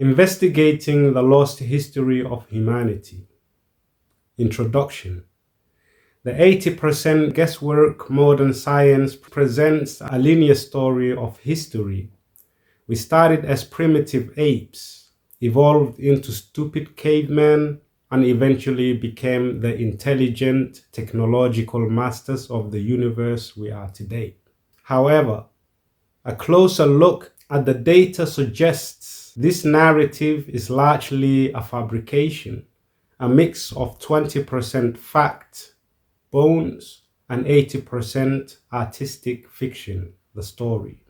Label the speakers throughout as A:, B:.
A: Investigating the Lost History of Humanity. Introduction. The 80% guesswork modern science presents a linear story of history. We started as primitive apes, evolved into stupid cavemen, and eventually became the intelligent technological masters of the universe we are today. However, a closer look at the data suggests this narrative is largely a fabrication, a mix of 20% fact, bones, and 80% artistic fiction, the story.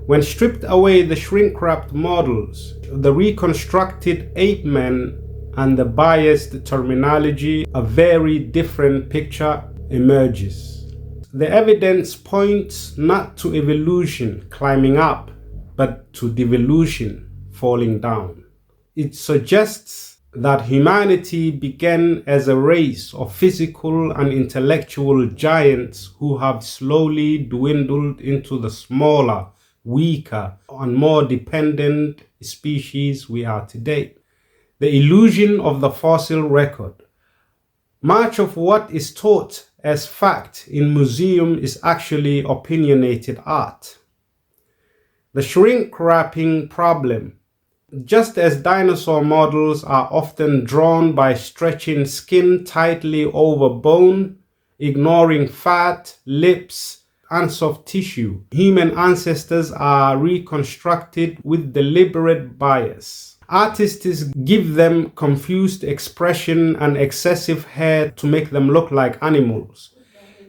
A: When stripped away the shrink-wrapped models, the reconstructed ape men, and the biased terminology, a very different picture emerges. The evidence points not to evolution climbing up, but to devolution falling down. It suggests that humanity began as a race of physical and intellectual giants who have slowly dwindled into the smaller, weaker, and more dependent species we are today. The illusion of the fossil record. Much of what is taught as fact in museums is actually opinionated art. The shrink-wrapping problem. Just as dinosaur models are often drawn by stretching skin tightly over bone, ignoring fat, lips, and soft tissue, human ancestors are reconstructed with deliberate bias. Artists give them confused expression and excessive hair to make them look like animals,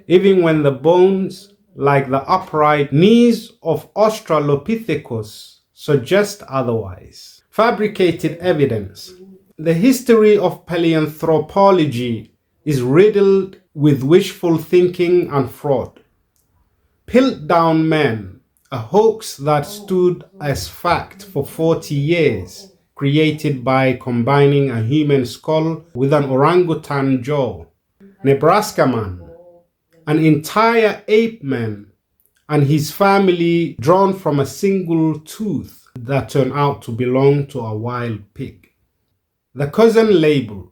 A: even when the bones, like the upright knees of Australopithecus, suggest otherwise. Fabricated evidence. The history of paleanthropology is riddled with wishful thinking and fraud. Piltdown men, a hoax that stood as fact for 40 years, created by combining a human skull with an orangutan jaw. Nebraska man, an entire ape man and his family drawn from a single tooth that turned out to belong to a wild pig. The cousin label.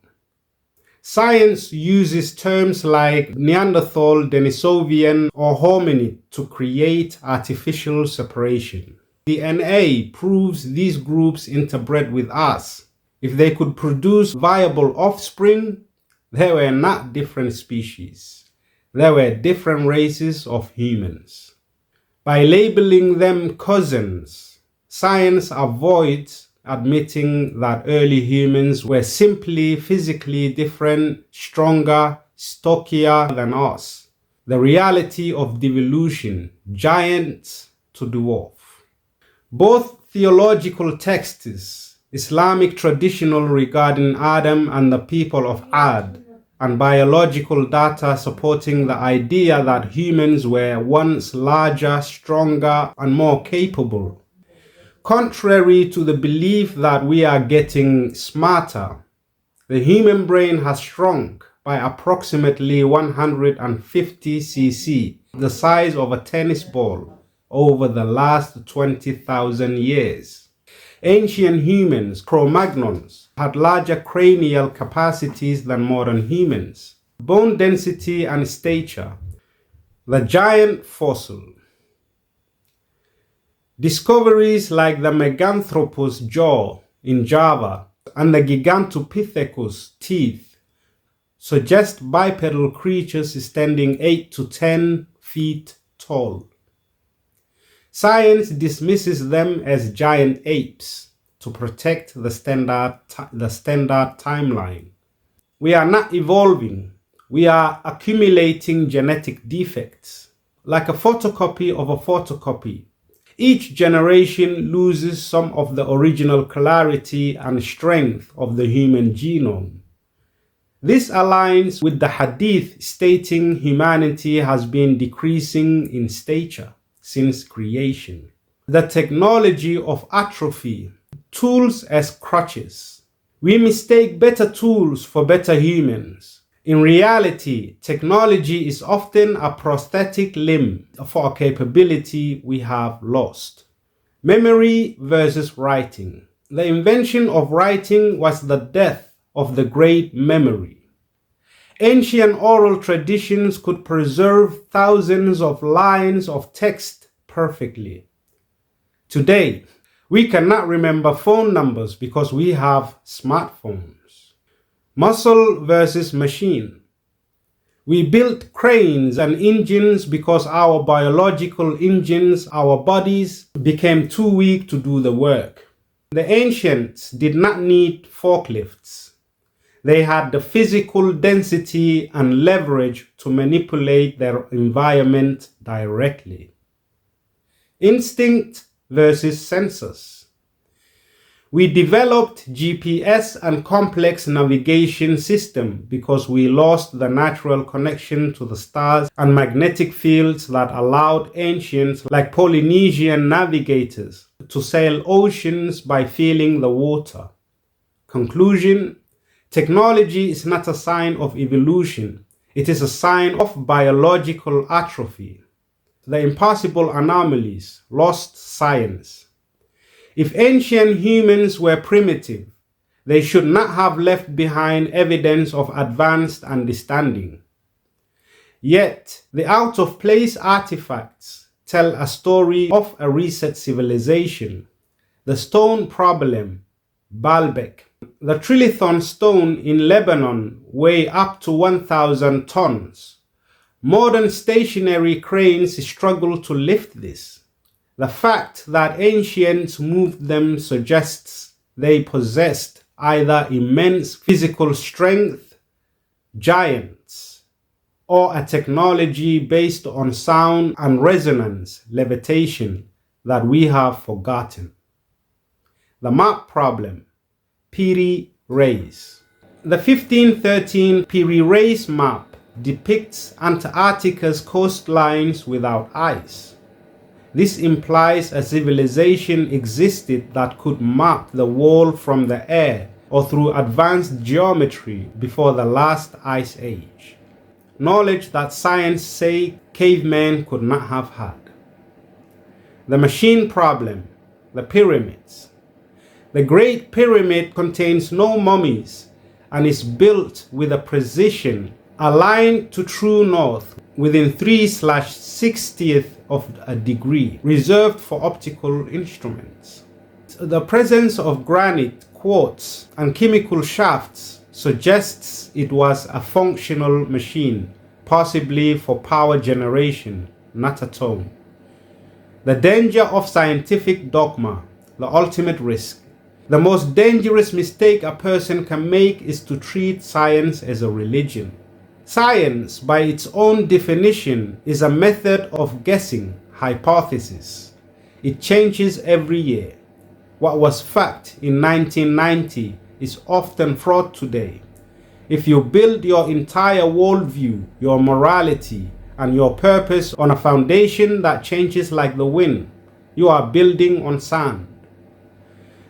A: Science uses terms like Neanderthal, Denisovian, or hominid to create artificial separation. DNA proves these groups interbred with us. If they could produce viable offspring, they were not different species. They were different races of humans. By labeling them cousins, science avoids admitting that early humans were simply physically different, stronger, stockier than us. The reality of devolution, giants to dwarf. Both theological texts, Islamic traditional regarding Adam and the people of Ad, and biological data supporting the idea that humans were once larger, stronger, and more capable. Contrary to the belief that we are getting smarter, the human brain has shrunk by approximately 150 cc, the size of a tennis ball, over the last 20,000 years. Ancient humans, Cro-Magnons, had larger cranial capacities than modern humans. Bone density and stature. The giant fossil. Discoveries like the Meganthropus jaw in Java and the Gigantopithecus teeth suggest bipedal creatures standing 8 to 10 feet tall. Science dismisses them as giant apes to protect the standard timeline. We are not evolving. We are accumulating genetic defects. Like a photocopy of a photocopy, each generation loses some of the original clarity and strength of the human genome. This aligns with the hadith stating humanity has been decreasing in stature since creation. The technology of atrophy, tools as crutches. We mistake better tools for better humans. In reality, technology is often a prosthetic limb for a capability we have lost. Memory versus writing. The invention of writing was the death of the great memory. Ancient oral traditions could preserve thousands of lines of text perfectly. Today, we cannot remember phone numbers because we have smartphones. Muscle versus machine. We built cranes and engines because our biological engines, our bodies, became too weak to do the work. The ancients did not need forklifts. They had the physical density and leverage to manipulate their environment directly. Instinct versus sensors. We developed GPS and complex navigation system because we lost the natural connection to the stars and magnetic fields that allowed ancients like Polynesian navigators to sail oceans by feeling the water. Conclusion: technology is not a sign of evolution. It is a sign of biological atrophy. The impossible anomalies, lost science. If ancient humans were primitive, they should not have left behind evidence of advanced understanding. Yet, the out-of-place artifacts tell a story of a reset civilization. The stone problem, Baalbek. The trilithon stone in Lebanon weigh up to 1,000 tons. Modern stationary cranes struggle to lift this. The fact that ancients moved them suggests they possessed either immense physical strength, giants, or a technology based on sound and resonance, levitation, that we have forgotten. The map problem, Piri Reis. The 1513 Piri Reis map depicts Antarctica's coastlines without ice. This implies a civilization existed that could map the world from the air or through advanced geometry before the last ice age. Knowledge that science says cavemen could not have had. The machine problem, the pyramids. The Great Pyramid contains no mummies and is built with a precision aligned to true north within 3/60th of a degree, reserved for optical instruments. The presence of granite, quartz, and chemical shafts suggests it was a functional machine, possibly for power generation, not at all. The danger of scientific dogma, the ultimate risk. The most dangerous mistake a person can make is to treat science as a religion. Science, by its own definition, is a method of guessing, hypothesis. It changes every year. What was fact in 1990 is often fraud today. If you build your entire worldview, your morality, and your purpose on a foundation that changes like the wind, you are building on sand.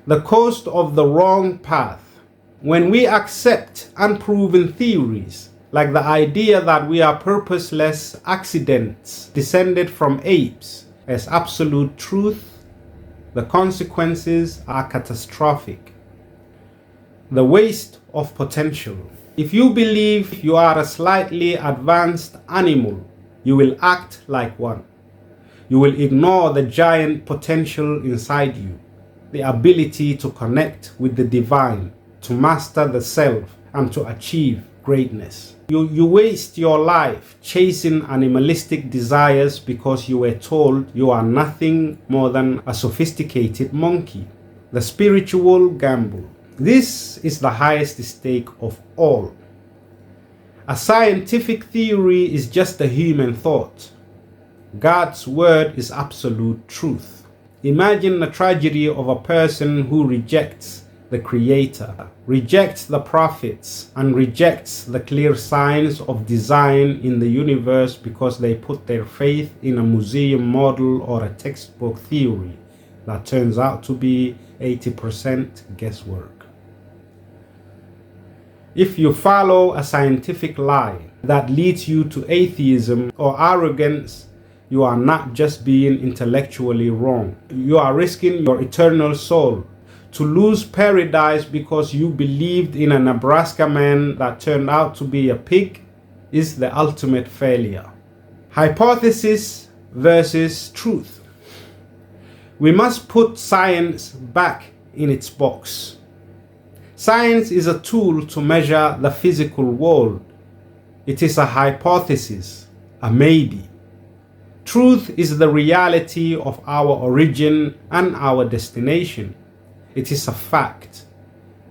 A: The cost of the wrong path. When we accept unproven theories, like the idea that we are purposeless accidents descended from apes, as absolute truth, the consequences are catastrophic. The waste of potential. If you believe you are a slightly advanced animal, you will act like one. You will ignore the giant potential inside you, the ability to connect with the divine, to master the self, and to achieve greatness. You waste your life chasing animalistic desires because you were told you are nothing more than a sophisticated monkey. The spiritual gamble. This is the highest stake of all. A scientific theory is just a human thought. God's word is absolute truth. Imagine the tragedy of a person who rejects the Creator, rejects the prophets, and rejects the clear signs of design in the universe because they put their faith in a museum model or a textbook theory that turns out to be 80% guesswork. If you follow a scientific lie that leads you to atheism or arrogance, you are not just being intellectually wrong. You are risking your eternal soul To lose paradise because you believed in a Nebraska man that turned out to be a pig is the ultimate failure. Hypothesis versus truth. We must put science back in its box. Science is a tool to measure the physical world. It is a hypothesis, a maybe. Truth is the reality of our origin and our destination. It is a fact.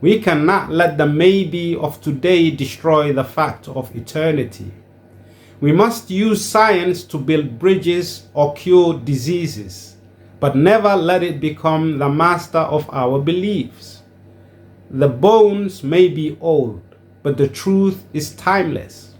A: We cannot let the maybe of today destroy the fact of eternity. We must use science to build bridges or cure diseases, but never let it become the master of our beliefs. The bones may be old, but the truth is timeless.